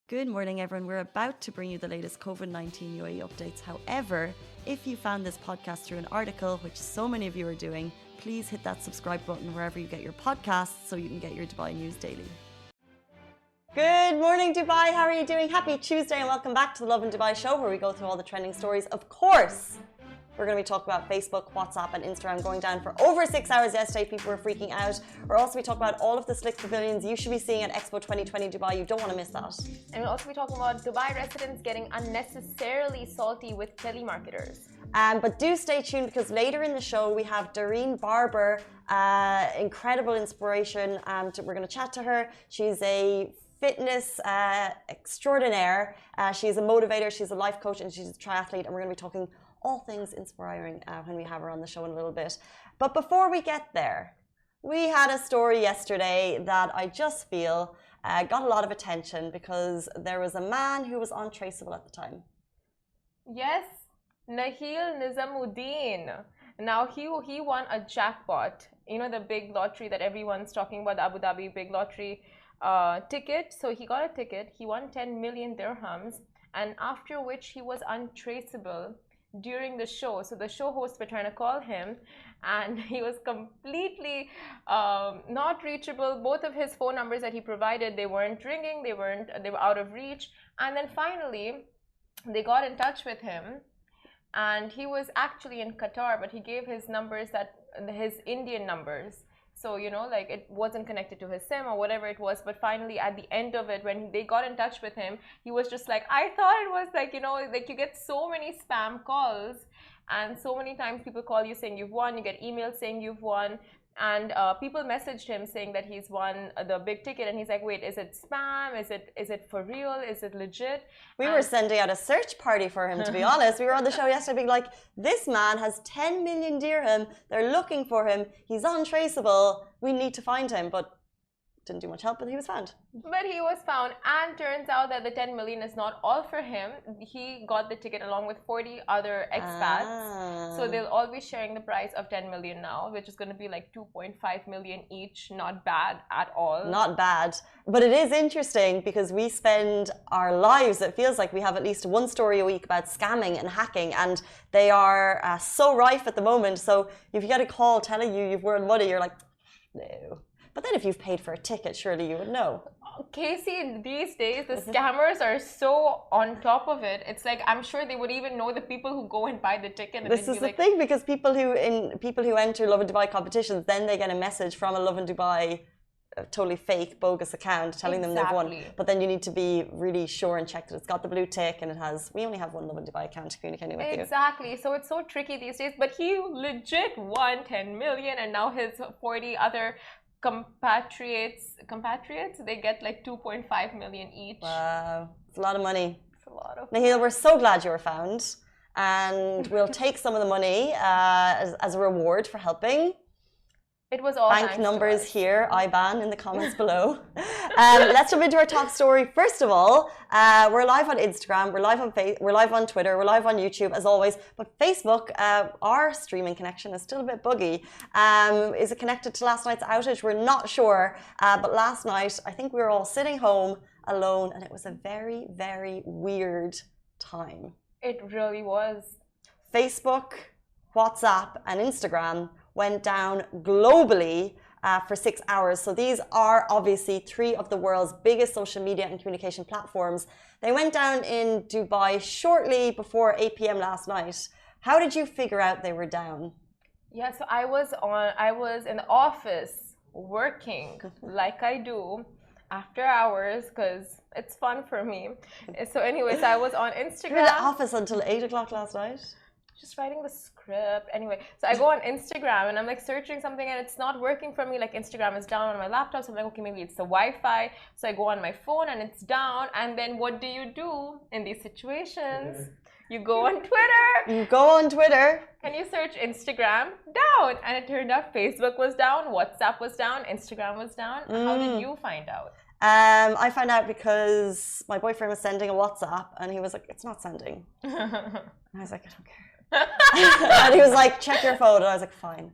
Good morning, everyone. We're about to bring you the latest COVID-19 UAE updates. However, if you found this podcast through an article, which so many of you are doing, please hit that subscribe button wherever you get your podcasts so you can get your Dubai news daily. Good morning, Dubai. How are you doing? Happy Tuesday and welcome back to the Lovin Dubai show where we go through all the trending stories. Of course, we're going to be talking about Facebook, WhatsApp and Instagram going down for over 6 hours yesterday. People were freaking out. We're also be talking about all of the slick pavilions you should be seeing at Expo 2020 Dubai. You don't want to miss that. And we'll also be talking about Dubai residents getting unnecessarily salty with telemarketers. But do stay tuned because later in the show we have Doreen Barber, incredible inspiration. We're going to chat to her. She's a fitness extraordinaire. She's a motivator, she's a life coach and she's a triathlete, and we're going to be talking all things inspiring when we have her on the show in a little bit. But before we get there, we had a story yesterday that I just feel got a lot of attention because there was a man who was untraceable at the time. Yes, Nahil Nizamuddin. Now he won a jackpot. You know, the big lottery that everyone's talking about, the Abu Dhabi big lottery ticket. So he got a ticket, he won 10 million dirhams, and after which he was untraceable during the show. So the show hosts were trying to call him and he was completely not reachable. Both of his phone numbers that he provided, they weren't ringing, they were out of reach. And then finally they got in touch with him, and he was actually in Qatar, but he gave his numbers, his Indian numbers. So, you know, like it wasn't connected to his SIM or whatever it was. But finally, at the end of it, when they got in touch with him, he was just like, I thought it was like, you know, like you get so many spam calls and so many times people call you saying you've won, you get emails saying you've won. And people messaged him saying that he's won the big ticket, and he's like, wait, is it spam? Is it for real? Is it legit? We were sending out a search party for him, to be honest. We were on the show yesterday being like, this man has 10 million dirham. They're looking for him. He's untraceable. We need to find him. But didn't do much help, but he was found. But he was found, and turns out that the 10 million is not all for him. He got the ticket along with 40 other expats. So they'll all be sharing the price of 10 million now, which is going to be like 2.5 million each. Not bad at all. Not bad. But it is interesting because we spend our lives, it feels like we have at least one story a week about scamming and hacking, and they are so rife at the moment. So if you get a call telling you you've won money, you're like, no. But then if you've paid for a ticket, surely you would know. Casey, these days, the scammers are so on top of it. It's like, I'm sure they would even know the people who go and buy the ticket. And this is the thing, because people who enter Lovin Dubai competitions, then they get a message from a Lovin Dubai totally fake, bogus account telling them they've won. But then you need to be really sure and check that it's got the blue tick and it has, we only have one Lovin Dubai account communicating with you. Exactly. So it's so tricky these days. But he legit won 10 million, and now his 40 other compatriots, they get like 2.5 million each. Wow, it's a lot of money. It's a lot of Nahil, we're so glad you were found, and we'll take some of the money as a reward for helping. It was all bank numbers here, IBAN in the comments below. Let's jump into our top story. First of all, we're live on Instagram, we're live on Twitter, we're live on YouTube as always. But Facebook, our streaming connection is still a bit buggy. Is it connected to last night's outage? We're not sure. But last night, I think we were all sitting home alone, and it was a very, very weird time. It really was. Facebook, WhatsApp, and Instagram went down globally for 6 hours. So these are obviously three of the world's biggest social media and communication platforms. They went down in Dubai shortly before 8 p.m. last night. How did you figure out they were down? Yeah, so I was in the office working like I do after hours because it's fun for me. So anyways, I was on Instagram. You were in the office until 8 o'clock last night? Just writing the script. Anyway, so I go on Instagram and I'm like searching something and it's not working for me. Like Instagram is down on my laptop. So I'm like, okay, maybe it's the Wi-Fi. So I go on my phone and it's down. And then what do you do in these situations? You go on Twitter. You go on Twitter. And you search Instagram, down. And it turned out Facebook was down, WhatsApp was down, Instagram was down. How did you find out? I found out because my boyfriend was sending a WhatsApp and he was like, it's not sending. And I was like, I don't care. And he was like, check your phone. And I was like, fine.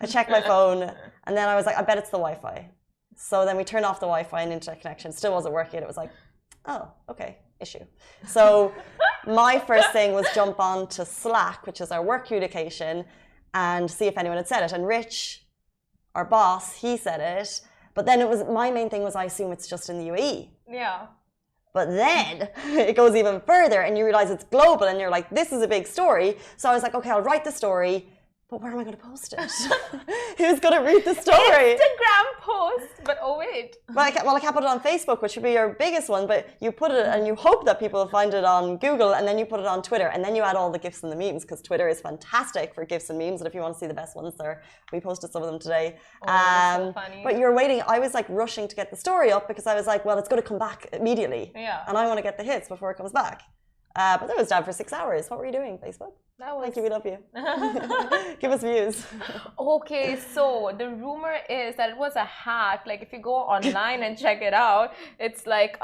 I checked my phone and then I was like, I bet it's the Wi-Fi. So then we turned off the Wi-Fi and internet connection. Still wasn't working. It was like, oh, okay, issue. So my first thing was jump on to Slack, which is our work communication, and see if anyone had said it. And Rich, our boss, he said it. But then it was, my main thing was, I assume it's just in the UAE. Yeah. But then it goes even further and you realize it's global and you're like, this is a big story. So I was like, okay, I'll write the story, but where am I going to post it? Who's going to read the story? Instagram post, but oh wait. Well, I can't put it on Facebook, which would be your biggest one, but you put it and you hope that people find it on Google, and then you put it on Twitter, and then you add all the GIFs and the memes, because Twitter is fantastic for GIFs and memes, and if you want to see the best ones there, we posted some of them today. So funny. But you're waiting, I was like rushing to get the story up, because I was like, well, it's going to come back immediately. Yeah. And I want to get the hits before it comes back. But that was down for 6 hours. What were you doing, Facebook? Thank you, we love you. Give us views. Okay, so the rumor is that it was a hack. Like if you go online and check it out, it's like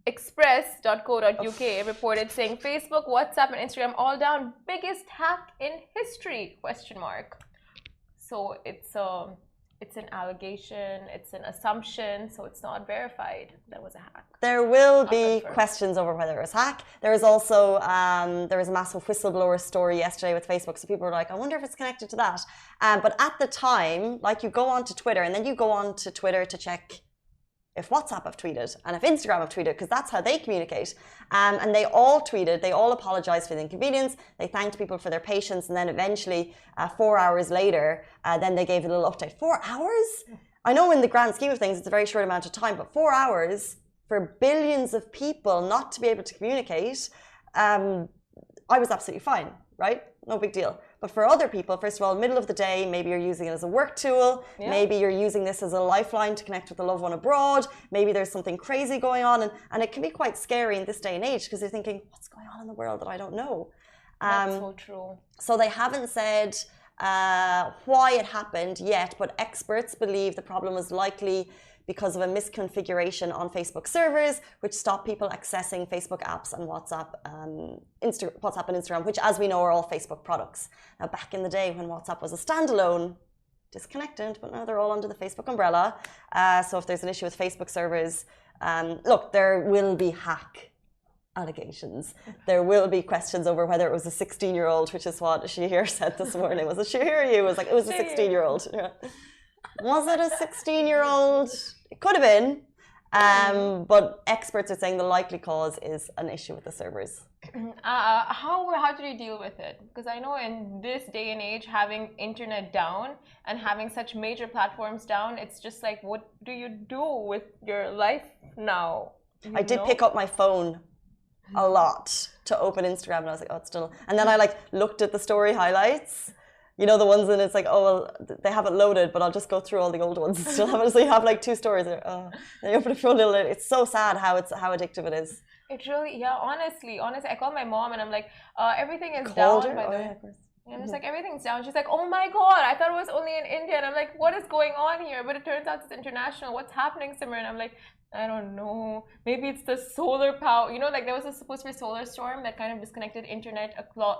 express.co.uk reported saying Facebook, WhatsApp, and Instagram all down. Biggest hack in history? ? So it's an allegation, it's an assumption, so it's not verified. That was a hack. There will be questions over whether it was hack. There is also there was a massive whistleblower story yesterday with Facebook, so people were like, I wonder if it's connected to that. But at the time, like, you go on to Twitter, and then you go on to Twitter to check if WhatsApp have tweeted and if Instagram have tweeted, because that's how they communicate. And they all tweeted, they all apologized for the inconvenience, they thanked people for their patience, and then eventually 4 hours later, then they gave a little update. 4 hours? I know in the grand scheme of things, it's a very short amount of time, but 4 hours for billions of people not to be able to communicate, I was absolutely fine, right? No big deal. But for other people, first of all, middle of the day, maybe you're using it as a work tool. Yeah. Maybe you're using this as a lifeline to connect with a loved one abroad. Maybe there's something crazy going on. And it can be quite scary in this day and age, because you're thinking, what's going on in the world that I don't know? That's so true. So they haven't said why it happened yet, but experts believe the problem was likely because of a misconfiguration on Facebook servers, which stop people accessing Facebook apps and WhatsApp and Instagram, which, as we know, are all Facebook products. Now, back in the day when WhatsApp was a standalone, disconnected, but now they're all under the Facebook umbrella. So if there's an issue with Facebook servers, look, there will be hack allegations. There will be questions over whether it was a 16-year-old, which is what Shahir said this morning. Was it Shahir? It was like, it was a 16-year-old. Yeah. Was it a 16-year-old? It could have been, but experts are saying the likely cause is an issue with the servers. How did you deal with it? Because I know in this day and age, having internet down and having such major platforms down, it's just like, what do you do with your life now? I did pick up my phone a lot to open Instagram, and I was like, oh, it's still. And then I like looked at the story highlights. You know, the ones, and it's like, oh, well, they haven't loaded, but I'll just go through all the old ones. Still have it. So you have like 2 stories. Oh, then you open it for a little. It's so sad how addictive it is. It really, yeah. Honestly, I call my mom and I'm like, everything is down. By the way. Yeah, of course. And it's like, everything's down. She's like, oh my God, I thought it was only in India. And I'm like, what is going on here? But it turns out it's international. What's happening, Simran? I'm like, I don't know. Maybe it's the solar power. You know, like there was supposed to be a solar storm that kind of disconnected internet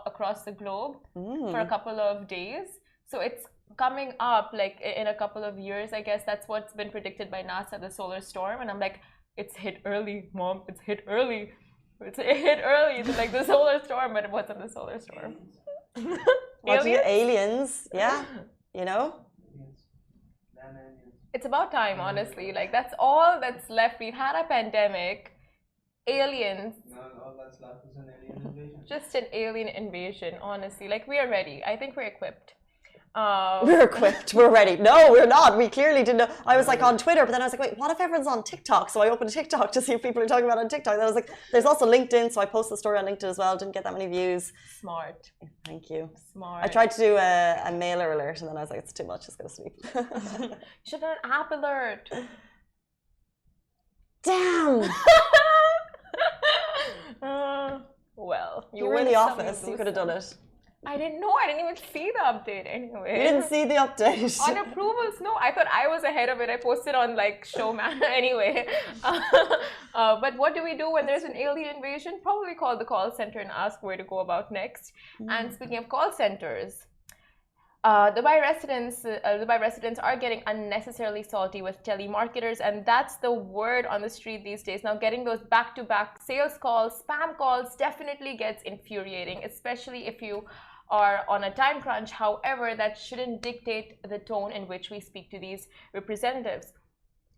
across the globe for a couple of days. So it's coming up like in a couple of years, I guess. That's what's been predicted by NASA, the solar storm. And I'm like, it's hit early, Mom. It's hit early. It hit early. It's like the solar storm, but it wasn't the solar storm. What do you, aliens? Yeah, you know? It's about time, honestly. Like, that's all that's left. We've had a pandemic, aliens. No, all that's left is an alien invasion. Just an alien invasion, honestly. Like, we are ready. I think we're equipped. We're equipped. We're ready. No, we're not. We clearly didn't know. I was like on Twitter, but then I was like, wait, what if everyone's on TikTok? So I opened TikTok to see if people are talking about it on TikTok. Then I was like, there's also LinkedIn, so I posted the story on LinkedIn as well. Didn't get that many views. Smart. Thank you. Smart. I tried to do a mailer alert, and then I was like, it's too much. Just go to sleep. You should have an app alert. Damn. Well, you were in the office. You could have done it. I didn't know. I didn't even see the update anyway. You didn't see the update? On approvals, no. I thought I was ahead of it. I posted on like Showman anyway. But what do we do when there's an alien invasion? Probably call the call center and ask where to go about next. And speaking of call centers, Dubai residents are getting unnecessarily salty with telemarketers, and that's the word on the street these days. Now, getting those back-to-back sales calls, spam calls, definitely gets infuriating, especially if you are on a time crunch. However, that shouldn't dictate the tone in which we speak to these representatives.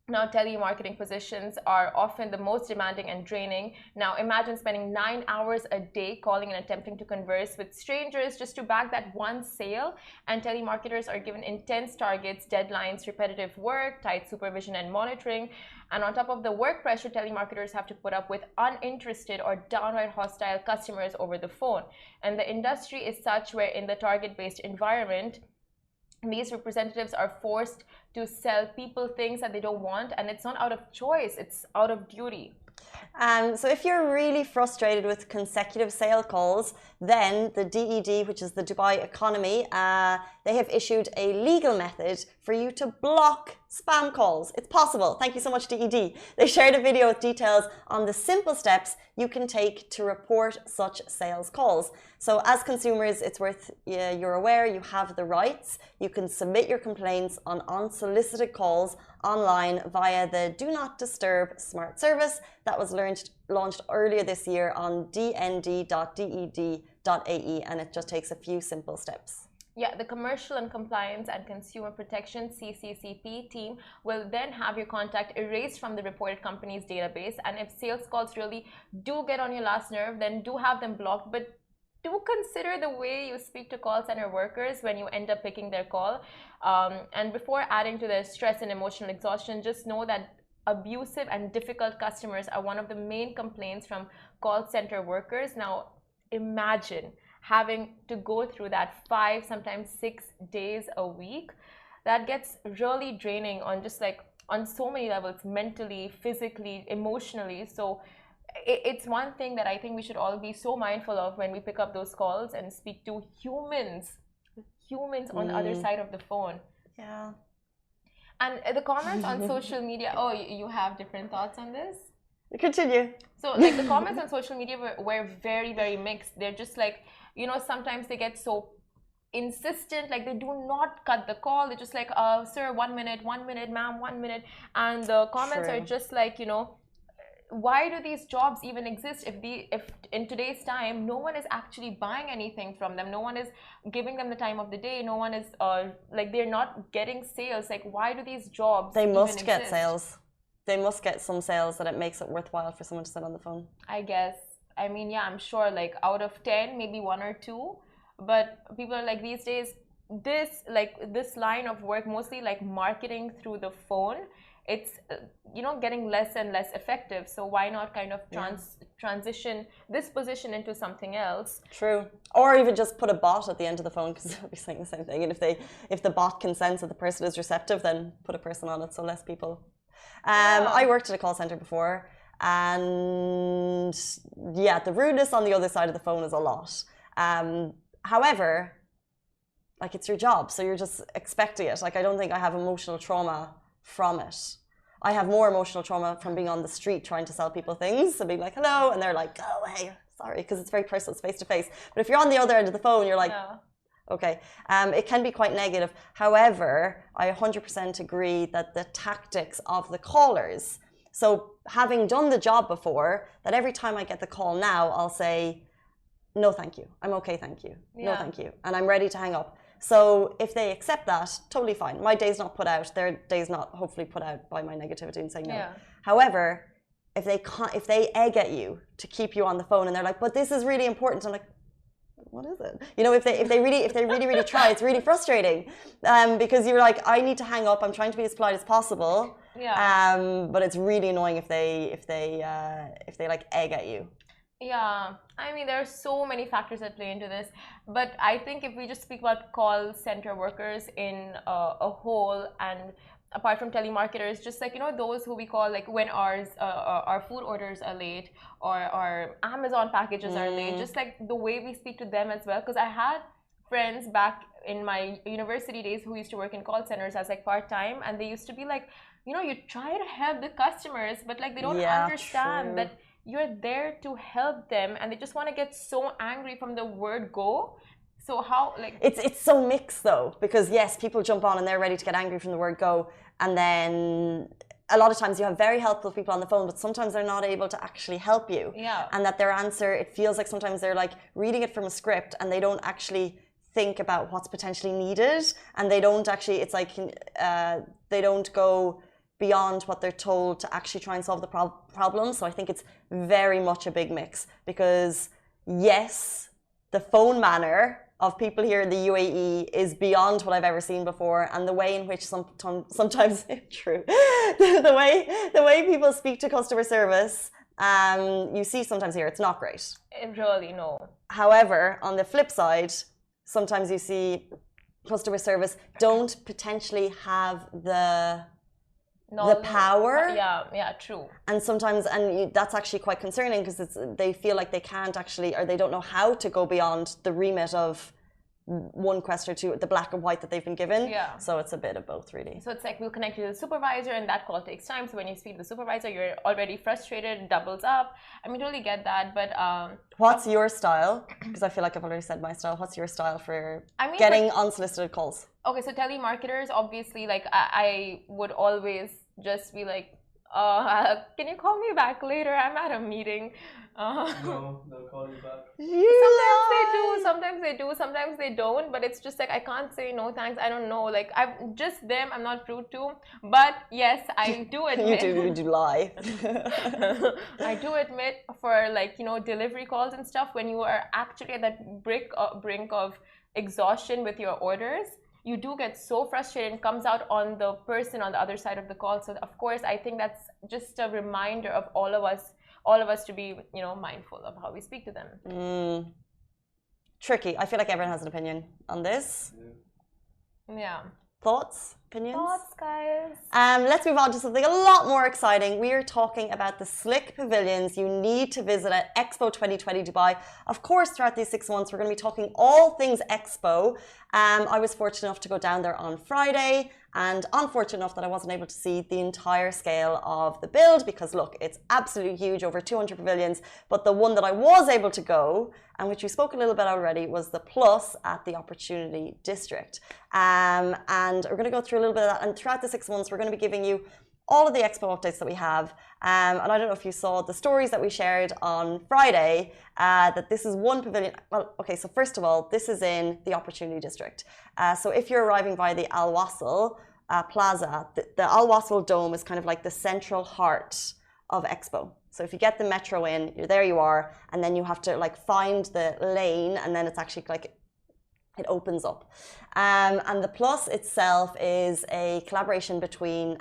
Now, telemarketing positions are often the most demanding and draining. Now, imagine spending 9 hours a day calling and attempting to converse with strangers just to bag that one sale. And telemarketers are given intense targets, deadlines, repetitive work, tight supervision and monitoring. And on top of the work pressure, telemarketers have to put up with uninterested or downright hostile customers over the phone. And the industry is such where in the target-based environment, these representatives are forced to sell people things that they don't want, and it's not out of choice, it's out of duty. So if you're really frustrated with consecutive sale calls, then the DED, which is the Dubai Economy, they have issued a legal method for you to block spam calls. It's possible. Thank you so much, DED. They shared a video with details on the simple steps you can take to report such sales calls. So as consumers, it's worth you're aware you have the rights. You can submit your complaints on unsolicited calls online via the Do Not Disturb smart service that was launched earlier this year on dnd.ded.ae, and it just takes a few simple steps. Yeah, the Commercial and Compliance and Consumer Protection CCCP team will then have your contact erased from the reported company's database. And if sales calls really do get on your last nerve, then do have them blocked. But do consider the way you speak to call center workers when you end up picking their call. And before adding to their stress and emotional exhaustion, just know that abusive and difficult customers are one of the main complaints from call center workers. Now, imagine having to go through that 5, sometimes 6 days a week. That gets really draining on just like on so many levels, mentally, physically, emotionally. So it's one thing that I think we should all be so mindful of when we pick up those calls and speak to humans on the other side of the phone. Yeah. And the comments on social media, oh, you have different thoughts on this? Continue. So like the comments on social media were very, very mixed. They're just like, you know, sometimes they get so insistent, like they do not cut the call. They're just like, sir, 1 minute, ma'am, 1 minute. And the comments are just like, you know, why do these jobs even exist if in today's time no one is actually buying anything from them, no one is giving them the time of the day, no one is like they're not getting sales, like why do these jobs they must even get exist? sales, they must get some sales that it makes it worthwhile for someone to sit on the phone, I guess. I mean, yeah, I'm sure like out of 10 maybe 1 or 2, but people are like these days this line of work, mostly like marketing through the phone, it's you know, getting less and less effective. So why not kind of transition this position into something else? True. Or even just put a bot at the end of the phone, because they'll be saying the same thing. And if the bot can sense that the person is receptive, then put a person on it, so less people. I worked at a call center before, and yeah, the rudeness on the other side of the phone is a lot. However, like, it's your job, so you're just expecting it. Like, I don't think I have emotional trauma from it. I have more emotional trauma from being on the street trying to sell people things and being like, hello, and they're like, go away, sorry, because it's very personal, it's face to face. But if you're on the other end of the phone, you're like, okay. It can be quite negative. However, I 100% agree that the tactics of the callers, so having done the job before, that every time I get the call now, I'll say, no, thank you. I'm okay, thank you. No, thank you. And I'm ready to hang up. So if they accept that, totally fine. My day's not put out. Their day's not hopefully put out by my negativity and saying no. Yeah. However, if they egg at you to keep you on the phone and they're like, but this is really important, I'm like, what is it? You know, if they really try, it's really frustrating. Because you're like, I need to hang up. I'm trying to be as polite as possible. Yeah. But it's really annoying if they like egg at you. Yeah, I mean, there are so many factors that play into this, but I think if we just speak about call center workers in a whole, and apart from telemarketers, just like, you know, those who we call like when our food orders are late, or our Amazon packages are late, just like the way we speak to them as well. Because I had friends back in my university days who used to work in call centers as like part-time, and they used to be like, you know, you try to help the customers, but like they don't understand that you're there to help them, and they just want to get so angry from the word go. So how, like, It's so mixed though, because yes, people jump on and they're ready to get angry from the word go, and then a lot of times you have very helpful people on the phone, but sometimes they're not able to actually help you. Yeah. And that their answer, it feels like sometimes they're like reading it from a script and they don't actually think about what's potentially needed, and they don't actually, it's like they don't go beyond what they're told to actually try and solve the problem. So I think it's very much a big mix, because yes, the phone manner of people here in the UAE is beyond what I've ever seen before, and the way in which sometimes true, the way people speak to customer service, you see sometimes here, it's not great. Really, no. However, on the flip side, sometimes you see customer service don't potentially have the power. Yeah, true. And sometimes, that's actually quite concerning, because they feel like they can't actually, or they don't know how to go beyond the remit of one question or two, the black and white that they've been given. Yeah. So it's a bit of both, really. So it's like, we'll connect you to the supervisor, and that call takes time. So when you speak to the supervisor, you're already frustrated, doubles up. I mean, totally get that. But what's your style? Because I feel like I've already said my style. What's your style for getting unsolicited calls? Okay, so telemarketers, obviously, like I would always just be like, can you call me back later? I'm at a meeting. No, they'll call you back. Sometimes they do, sometimes they don't. But it's just like, I can't say no thanks. I don't know. Like, I'm just them. I'm not rude to. But yes, I do admit. you do lie. I do admit, for like, delivery calls and stuff, when you are actually at that brink of exhaustion with your orders, you do get so frustrated, and comes out on the person on the other side of the call. So of course, I think that's just a reminder of all of us to be, mindful of how we speak to them. Tricky. I feel like everyone has an opinion on this. Yeah. Thoughts? Opinions? Thoughts, guys? Let's move on to something a lot more exciting. We are talking about the slick pavilions you need to visit at Expo 2020 Dubai. Of course, throughout these 6 months, we're going to be talking all things Expo. I was fortunate enough to go down there on Friday, and unfortunate enough that I wasn't able to see the entire scale of the build, because look, it's absolutely huge, over 200 pavilions. But the one that I was able to go, and which we spoke a little bit already, was the Plus at the Opportunity District. And we're going to go through a little bit of that, and throughout the 6 months, we're going to be giving you all of the Expo updates that we have. And I don't know if you saw the stories that we shared on Friday, that this is one pavilion. Well, okay, so first of all, this is in the Opportunity District. So if you're arriving via the Al Wasl Plaza, the Al Wasl Dome is kind of like the central heart of Expo. So if you get the metro in, there you are, and then you have to like find the lane, and then it's actually like, it opens up. And the Plus itself is a collaboration between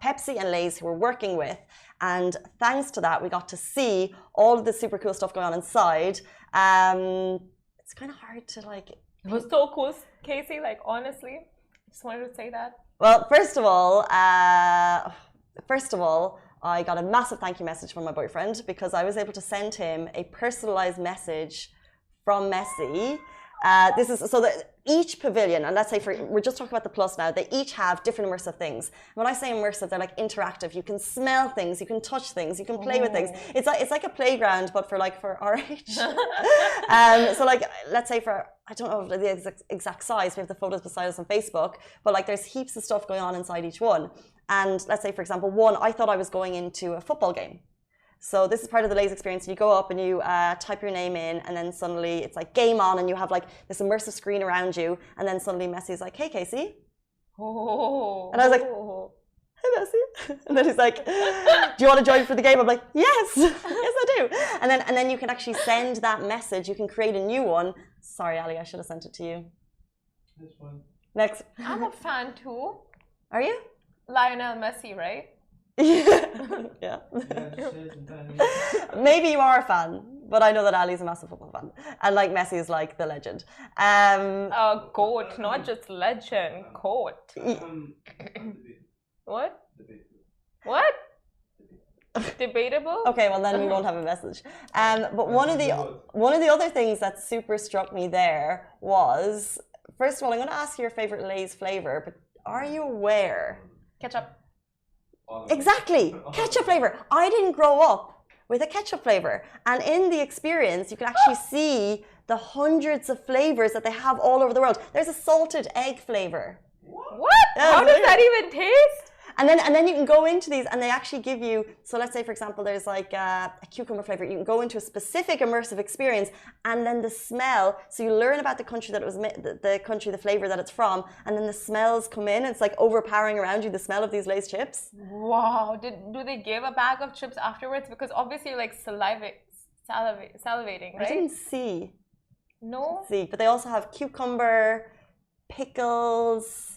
Pepsi and Lay's, who we're working with. And thanks to that, we got to see all of the super cool stuff going on inside. It's kind of hard to like... It was so cool, Casey, like, honestly. I just wanted to say that. Well, first of all, I got a massive thank you message from my boyfriend, because I was able to send him a personalized message from Messi. This is so that each pavilion, and let's say we're just talking about the Plus now, they each have different immersive things. When I say immersive, they're like interactive. You can smell things, you can touch things, you can play with things. It's like a playground, but for our age. So like, let's say I don't know the exact size. We have the photos beside us on Facebook, but like there's heaps of stuff going on inside each one. And let's say, for example, one, I thought I was going into a football game. So this is part of the Lays experience. You go up and you type your name in, and then suddenly it's like game on, and you have like this immersive screen around you, and then suddenly Messi's like, "Hey, Casey," and I was like, "Hey, Messi," and then he's like, "Do you want to join for the game?" I'm like, "Yes, yes, I do." And then you can actually send that message. You can create a new one. Sorry, Ali, I should have sent it to you. This one. Next. I'm a fan too. Are you? Lionel Messi, right? Yeah. Maybe you are a fan, but I know that Ali's a massive football fan, and like Messi is like the legend. Goat, not just legend, goat. What? What? Debatable? Okay, well then we won't have a message. But one of the other things that super struck me there was, first of all, I'm going to ask you your favorite Lay's flavor, but are you aware? Ketchup. Exactly, ketchup flavor. I didn't grow up with a ketchup flavor. And in the experience, you can actually see the hundreds of flavors that they have all over the world. There's a salted egg flavor. What? How does that even taste? And then you can go into these and they actually give you, so let's say for example there's like a cucumber flavor, you can go into a specific immersive experience and then the smell, so you learn about the country that it was the country, the flavor that it's from, and then the smells come in, it's like overpowering around you, the smell of these Lay's chips. Wow. Do they give a bag of chips afterwards? Because obviously you're like salivating, right? I didn't see. No? See, but they also have cucumber, pickles.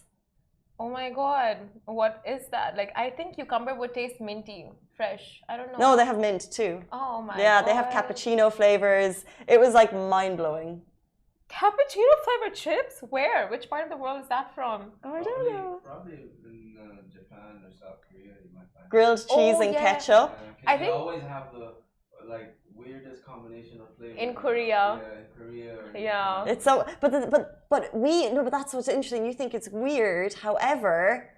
Oh my god, what is that? Like, I think cucumber would taste minty, fresh. I don't know. No, they have mint too. Oh my god. Yeah, they have cappuccino flavors. It was like mind-blowing. Cappuccino flavored chips? Where? Which part of the world is that from? Oh, I don't know. Probably in Japan or South Korea, you might find. Grilled cheese and ketchup. I think they always have the like weirdest combination of flavors. in Korea. Yeah, in Korea. Yeah. It's so, but that's what's interesting. You think it's weird. However,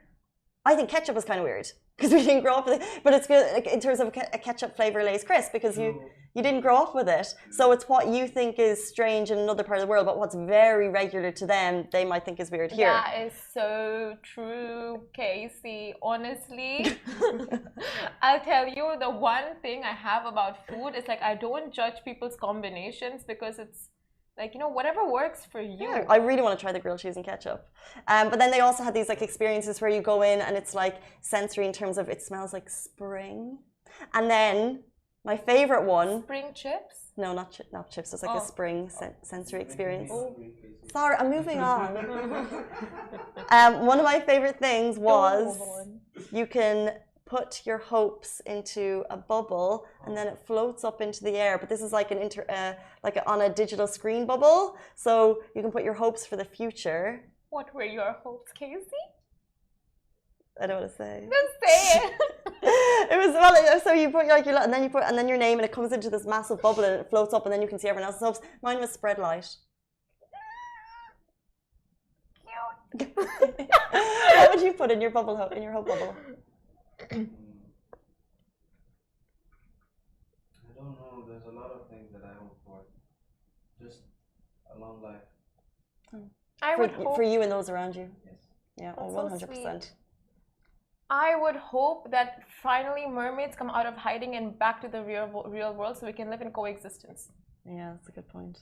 I think ketchup is kind of weird because we didn't grow up with it. But it's good like, in terms of a ketchup flavor Lay's crisp because you didn't grow up with it. So it's what you think is strange in another part of the world, but what's very regular to them, they might think is weird here. That is so true, Casey. Honestly, I'll tell you the one thing I have about food is like I don't judge people's combinations because it's like, you know, whatever works for you. Yeah, I really want to try the grilled cheese and ketchup. But then they also had these like experiences where you go in and it's like sensory in terms of it smells like spring. And then my favorite one. Spring chips? No, not chips. It's like a spring sensory experience. Oh. Sorry, I'm moving on. One of my favorite things was you can put your hopes into a bubble and then it floats up into the air. But this is like on a digital screen bubble. So you can put your hopes for the future. What were your hopes, Casey? I don't want to say. Just say it. It was so you put like your and then your name and it comes into this massive bubble and it floats up and then you can see everyone else's hopes. Mine was spread light. Cute. What would you put in your bubble in your hope bubble? I don't know. There's a lot of things that I hope for. Just a long life. I would hope for you and those around you. Yes. Yeah, That's 100%. I would hope that finally mermaids come out of hiding and back to the real world so we can live in coexistence. Yeah, that's a good point.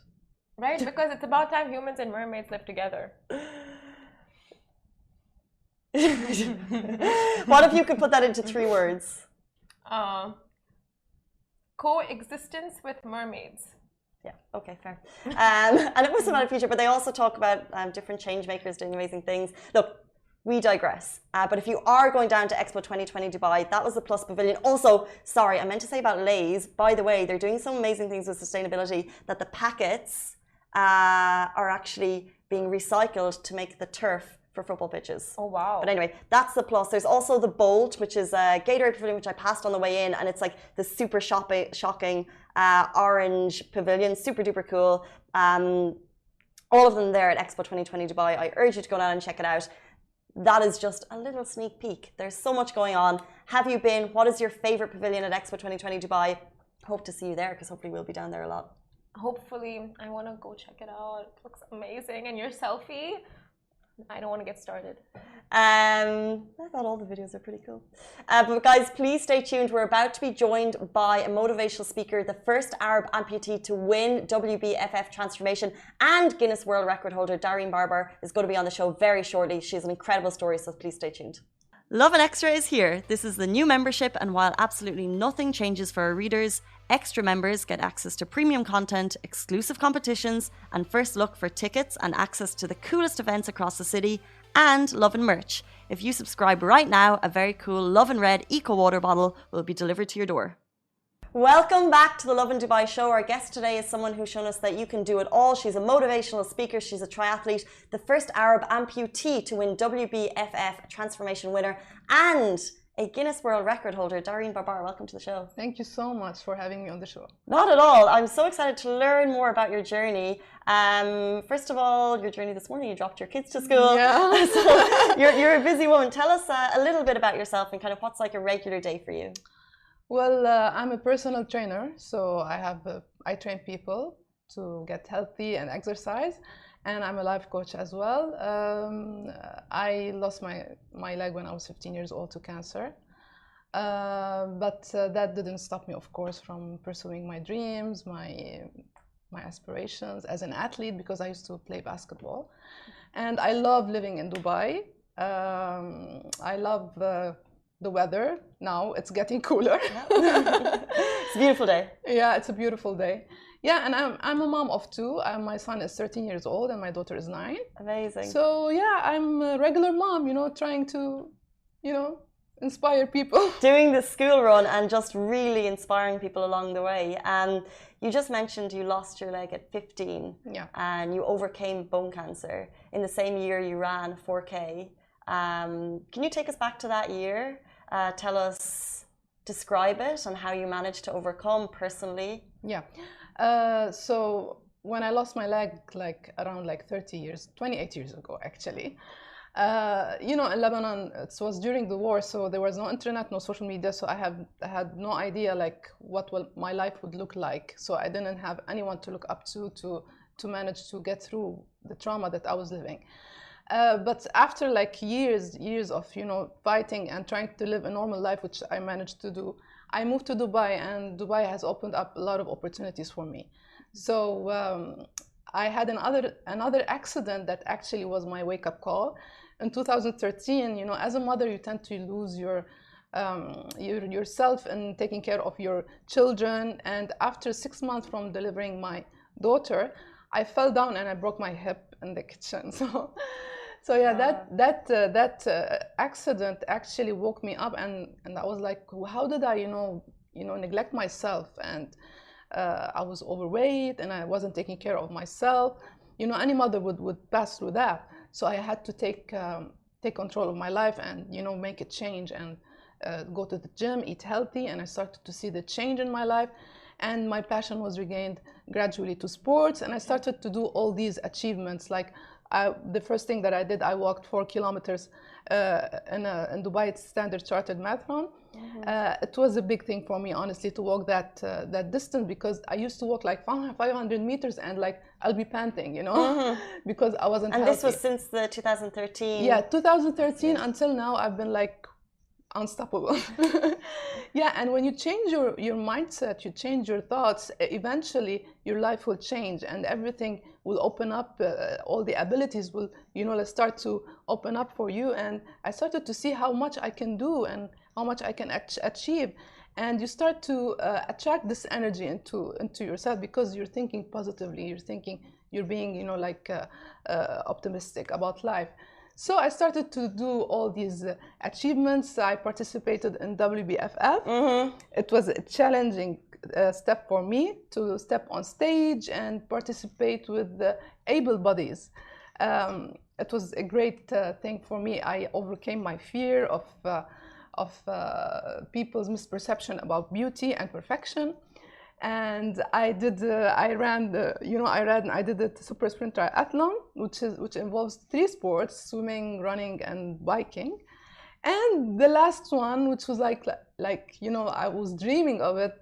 Right? Because it's about time humans and mermaids live together. What if you could put that into 3 words? Coexistence with mermaids. Yeah, okay, fair. And it was about a future, but they also talk about different change makers doing amazing things. Look, we digress. But if you are going down to Expo 2020 Dubai, that was the Plus Pavilion. Also, sorry, I meant to say about Lay's. By the way, they're doing some amazing things with sustainability that the packets are actually being recycled to make the turf for football pitches. Oh, wow. But anyway, that's the plus. There's also the Bolt, which is a Gatorade pavilion, which I passed on the way in. And it's like the super shocking orange pavilion. Super duper cool. All of them there at Expo 2020 Dubai. I urge you to go down and check it out. That is just a little sneak peek. There's so much going on. Have you been? What is your favorite pavilion at Expo 2020 Dubai? Hope to see you there because hopefully we'll be down there a lot. Hopefully. I want to go check it out. It looks amazing. And your selfie? I don't want to get started. I thought all the videos are pretty cool. But guys, please stay tuned. We're about to be joined by a motivational speaker, the first Arab amputee to win WBFF transformation and Guinness World Record holder, Dareen Barber, is going to be on the show very shortly. She has an incredible story, so please stay tuned. Lovin Extra is here. This is the new membership, and while absolutely nothing changes for our readers, extra members get access to premium content, exclusive competitions, and first look for tickets and access to the coolest events across the city, and Lovin merch. If you subscribe right now, a very cool Lovin Red Eco Water bottle will be delivered to your door. Welcome back to the Lovin Dubai show. Our guest today is someone who's shown us that you can do it all. She's a motivational speaker. She's a triathlete, the first Arab amputee to win WBFF transformation winner, and a Guinness World Record holder. Dareen Barber, welcome to the show. Thank you so much for having me on the show. Not at all. I'm so excited to learn more about your journey. First of all, your journey this morning, you dropped your kids to school. Yeah. So you're a busy woman. Tell us a little bit about yourself and kind of what's like a regular day for you. Well, I'm a personal trainer, so I train people to get healthy and exercise, and I'm a life coach as well. I lost my leg when I was 15 years old to cancer, but that didn't stop me, of course, from pursuing my dreams, my aspirations as an athlete, because I used to play basketball, and I love living in Dubai. I love the weather. Now it's getting cooler. It's a beautiful day. Yeah, it's a beautiful day. Yeah, and I'm a mom of two. My son is 13 years old and my daughter is 9. Amazing. So yeah, I'm a regular mom, trying to, inspire people. Doing the school run and just really inspiring people along the way. And you just mentioned you lost your leg at 15. Yeah. And you overcame bone cancer. In the same year, you ran 4K. Can you take us back to that year? Tell us, describe it and how you managed to overcome personally. Yeah. So when I lost my leg, around 28 years ago, actually, in Lebanon, it was during the war, so there was no internet, no social media, so I had no idea what my life would look like. So I didn't have anyone to look up to manage to get through the trauma that I was living. But after years of fighting and trying to live a normal life, which I managed to do, I moved to Dubai, and Dubai has opened up a lot of opportunities for me. So I had another accident that actually was my wake-up call. In 2013, as a mother, you tend to lose yourself in taking care of your children. And after 6 months from delivering my daughter, I fell down and I broke my hip in the kitchen. So yeah, that accident actually woke me up, and I was like, how did I neglect myself? And I was overweight and I wasn't taking care of myself. Any mother would pass through that. So I had to take control of my life and make a change and go to the gym, eat healthy, and I started to see the change in my life. And my passion was regained gradually to sports, and I started to do all these achievements. The first thing that I did, I walked 4 kilometers in Dubai Standard Chartered Marathon. Mm-hmm. It was a big thing for me, honestly, to walk that distance, because I used to walk 500 meters and I'll be panting, Mm-hmm. because I wasn't And healthy. This was since the 2013? Yeah, 2013 until now, I've been unstoppable. Yeah, and when you change your mindset, you change your thoughts, eventually your life will change and everything will open up. All the abilities will start to open up for you. And I started to see how much I can do and how much I can achieve. And you start to attract this energy into yourself, because you're thinking positively, you're being optimistic about life. So I started to do all these achievements. I participated in WBFF. Mm-hmm. It was a challenging step for me to step on stage and participate with the able bodies. It was a great thing for me. I overcame my fear of people's misperception about beauty and perfection. And I did the super sprint triathlon, which involves 3 sports: swimming, running, and biking. And the last one, which was I was dreaming of it.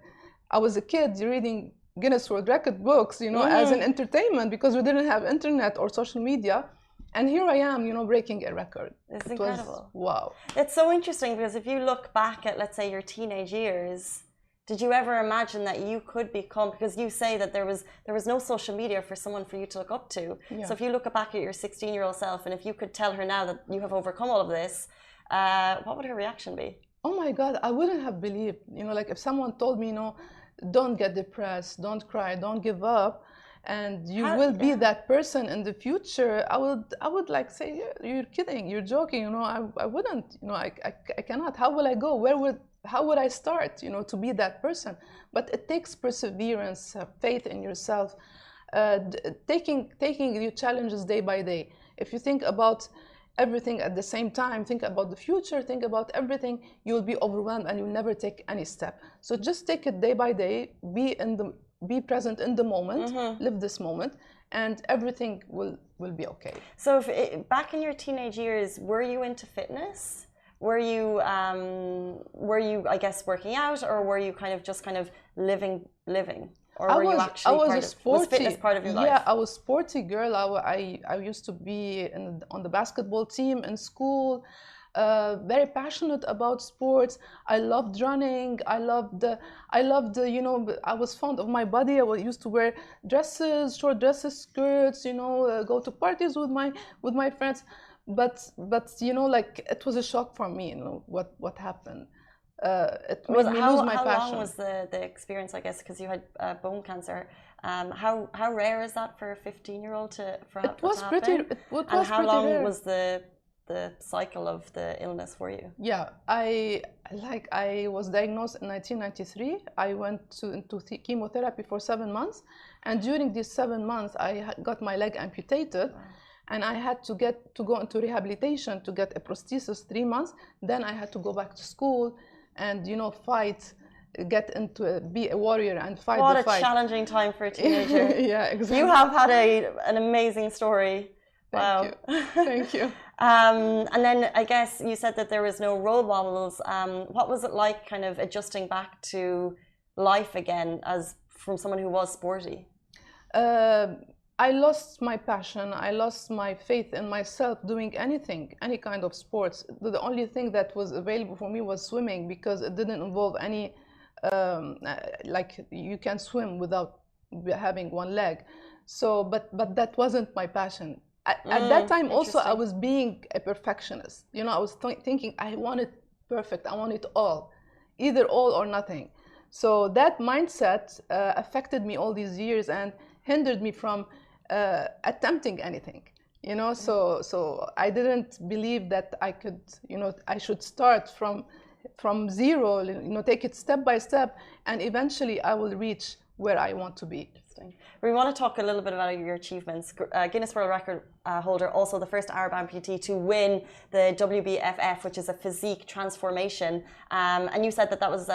I was a kid reading Guinness World Record books, as an entertainment, because we didn't have internet or social media. And here I am, breaking a record. It's incredible. Wow. It's so interesting, because if you look back at, let's say, your teenage years, did you ever imagine that you could become, because you say that there was no social media for someone for you to look up to. Yeah. So if you look back at your 16-year-old self, and if you could tell her now that you have overcome all of this, what would her reaction be? Oh my God, I wouldn't have believed, if someone told me, don't get depressed, don't cry, don't give up, and you will be that person in the future, I would say, you're kidding, you're joking, I wouldn't, I cannot. How will I go? How would I start, to be that person? But it takes perseverance, faith in yourself, taking your challenges day by day. If you think about everything at the same time, think about the future, think about everything, you'll be overwhelmed and you'll never take any step. So just take it day by day, be present in the moment, mm-hmm. live this moment, and everything will be okay. So back in your teenage years, were you into fitness? were you I guess working out, or were you kind of living, or were you I actually was part a of, sporty, was fitness part of your life? yeah, I was sporty girl. I used to be on the basketball team in school. Very passionate about sports. I loved running. I loved, you know, I was fond of my body. Used to wear dresses, short dresses, skirts, you know, go to parties with my friends. But you know, like, it was a shock for me, you know, what happened. It made me lose my passion. How long was the experience, I guess, because you had bone cancer? How rare is that for a 15-year-old to It was to pretty. happen? It was And how pretty long rare. was the cycle of the illness for you? Yeah, I was diagnosed in 1993. I went into chemotherapy for 7 months, and during these 7 months, I got my leg amputated, and I had to go into rehabilitation to get a prosthesis 3 months. Then I had to go back to school, and you know, get into be a warrior and fight What the fight. a challenging time for a teenager. Yeah, exactly. You have had an amazing story. Thank Wow. you. Thank you. And then I guess you said that there was no role models. What was it like kind of adjusting back to life again as from someone who was sporty? I lost my passion. I lost my faith in myself doing anything, any kind of sports. The only thing that was available for me was swimming, because it didn't involve any, like, you can swim without having one leg. So, but that wasn't my passion. At that time also, I was being a perfectionist. You know, I was thinking I want it perfect. I want it all, either all or nothing. So that mindset affected me all these years and hindered me from attempting anything. You know, so I didn't believe that I could, you know, I should start from zero, you know, take it step by step, and eventually I will reach where I want to be. We want to talk a little bit about your achievements. Guinness World Record holder, also the first Arab amputee to win the WBFF, which is a physique transformation. And you said that was,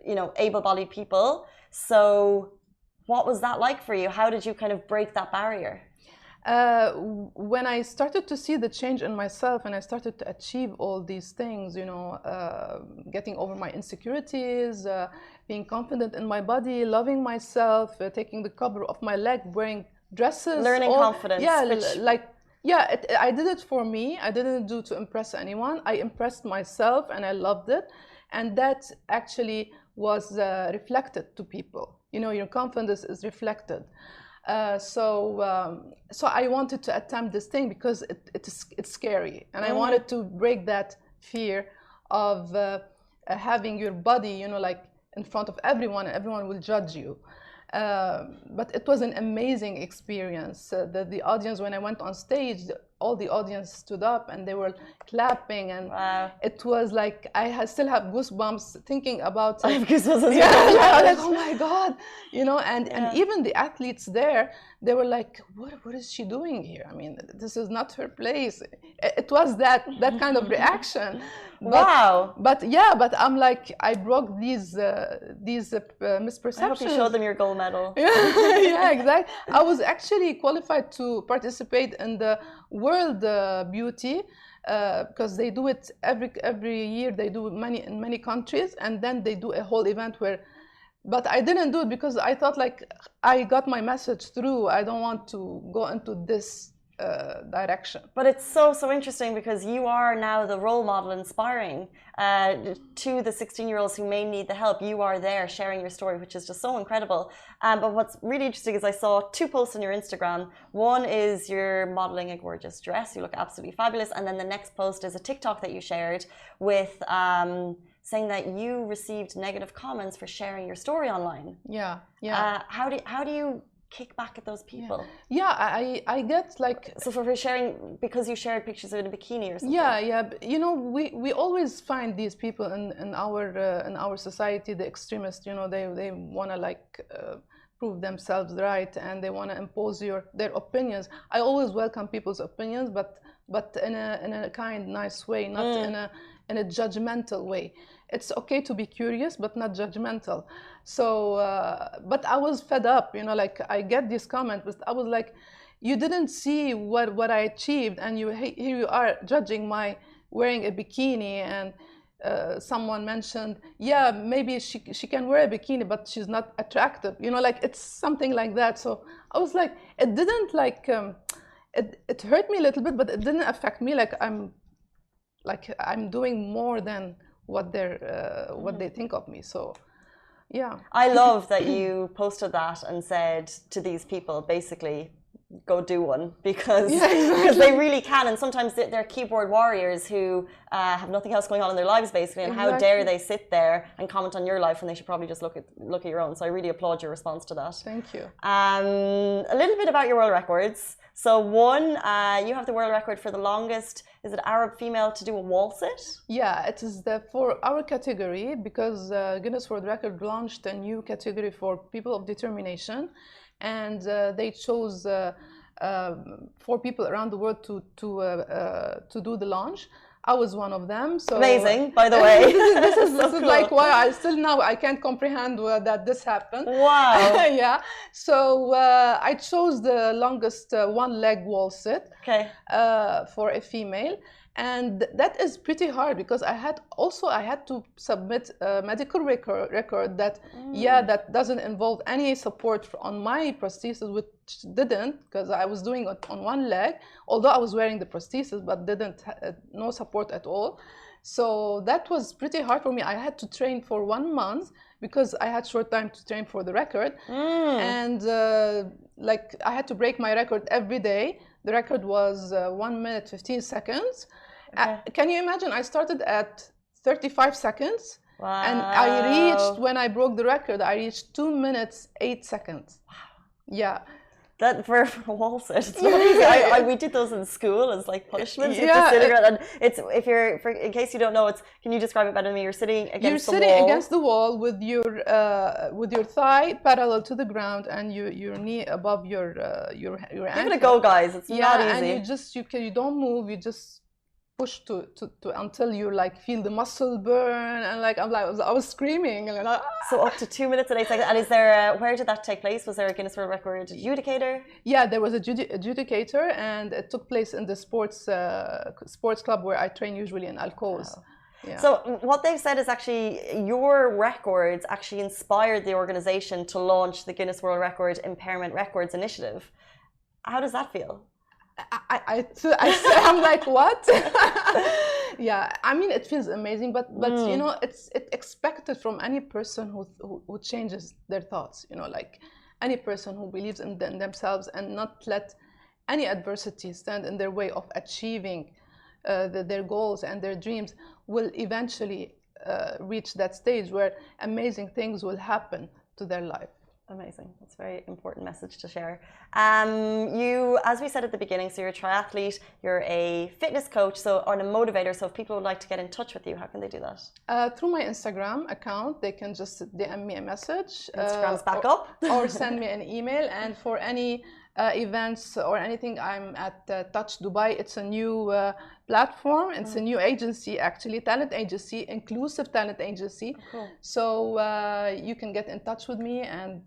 you know, able-bodied people. So what was that like for you? How did you kind of break that barrier? When I started to see the change in myself and I started to achieve all these things, you know, getting over my insecurities, being confident in my body, loving myself, taking the cover off my leg, wearing dresses, learning confidence. Yeah, I did it for me. I didn't do to impress anyone. I impressed myself, and I loved it, and that actually was reflected to people. You know, your confidence is reflected. So I wanted to attempt this thing because it's scary, and I wanted to break that fear of having your body, you know, like in front of everyone, and everyone will judge you. But it was an amazing experience. The audience, when I went on stage, all the audience stood up and they were clapping, and it was like I still have goosebumps thinking about it. I have goosebumps as well. well. Yeah, like, oh my God, you know, and even the athletes there, they were like, what is she doing here? I mean, this is not her place. It was that kind of reaction. Wow. But I'm like, I broke these misperceptions. I hope you showed them your gold medal. Yeah, exactly. I was actually qualified to participate in the World Beauty, because they do it every year. They do in many countries, and then they do a whole event where. But I didn't do it because I thought, like, I got my message through. I don't want to go into this direction. But it's so interesting, because you are now the role model, inspiring to the 16-year-olds who may need the help. You are there sharing your story, which is just so incredible. But what's really interesting is I saw 2 posts on your Instagram. One is you're modeling a gorgeous dress. You look absolutely fabulous. And then the next post is a TikTok that you shared with saying that you received negative comments for sharing your story online. Yeah. How do you kick back at those people? Yeah, I get like. So for sharing, because you shared pictures in a bikini or something. Yeah. You know, we always find these people in our society, the extremists. You know, they want to like prove themselves right, and they want to impose their opinions. I always welcome people's opinions, but in a kind, nice way, not in a judgmental way. It's okay to be curious, but not judgmental. So, but I was fed up, you know, like I get these comments, but I was like, you didn't see what I achieved, and here you are judging wearing a bikini, and someone mentioned, yeah, maybe she can wear a bikini, but she's not attractive. You know, like it's something like that. So I was like, it didn't like, it hurt me a little bit, but it didn't affect me. Like I'm doing more than what they think of me. So yeah. I love that you posted that and said to these people, basically, go do one, because they really can. And sometimes they're keyboard warriors who have nothing else going on in their lives, basically. And how dare they sit there and comment on your life when they should probably just look at your own. So I really applaud your response to that. Thank you. A little bit about your world records. So one, you have the world record for the longest, is it Arab female to do a wall sit? Yeah, it is for our category, because Guinness World Record launched a new category for people of determination, and they chose 4 people around the world to do the launch. I was one of them. So amazing, by the way. this is cool. Like why I can't comprehend that this happened. Wow. Yeah. So I chose the longest one-leg wall sit. Okay. For a female, and that is pretty hard, because I had to submit a medical record that that doesn't involve any support on my prosthesis, which didn't, because I was doing it on one leg, although I was wearing the prosthesis, but didn't no support at all. So that was pretty hard for me. I had to train for 1 month because I had short time to train for the record, and like I had to break my record every day. The record was 1 minute 15 seconds. Okay. Can you imagine? I started at 35 seconds. Wow. And I reached, when I broke the record, I reached 2 minutes 8 seconds. Wow. Yeah. That for a wall sit, it's not easy. We did those in school as like punishments. Yeah. And it's, if you're, in case you don't know, it's, can you describe it better to me? You're sitting against the wall. You're sitting against the wall with your thigh parallel to the ground and your knee above your ankle. Give it a go, guys. It's not easy. And you don't move. You just push to until you like feel the muscle burn, and like I was screaming, and so up to 2 minutes and 8 seconds. And is there where did that take place? Was there a Guinness World Record adjudicator? Yeah, there was a adjudicator, and it took place in the sports club where I train usually in Alcoz. Wow. Yeah. So what they've said is actually your records actually inspired the organization to launch the Guinness World Record Impairment Records Initiative. How does that feel? I'm like, what? Yeah, I mean, it feels amazing, but you know, it's expected from any person who changes their thoughts. You know, like any person who believes in themselves and not let any adversity stand in their way of achieving their goals and their dreams will eventually reach that stage where amazing things will happen to their life. Amazing. That's a very important message to share. You, as we said at the beginning, so you're a triathlete, you're a fitness coach, or a motivator. So if people would like to get in touch with you, how can they do that? Through my Instagram account, they can just DM me a message. Instagram's back up. Or send me an email. And for any events or anything, I'm at Touch Dubai. It's a new platform. It's a new agency, actually, talent agency, inclusive talent agency. Oh, cool. So you can get in touch with me and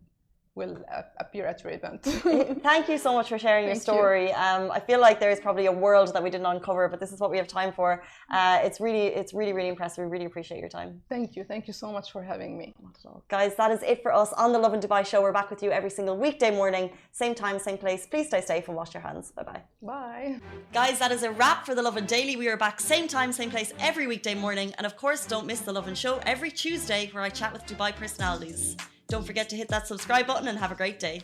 will appear at your event. Thank you so much for sharing your story. I feel like there is probably a world that we didn't uncover, but this is what we have time for. It's really impressive. We really appreciate your time. Thank you so much for having me. Guys, that is it for us on the Lovin Dubai show. We're back with you every single weekday morning, same time, same place. Please stay safe and wash your hands. Bye-bye. Bye. Guys, that is a wrap for the Lovin Daily. We are back same time, same place every weekday morning, and of course, don't miss the Lovin show every Tuesday where I chat with Dubai personalities. Don't forget to hit that subscribe button and have a great day.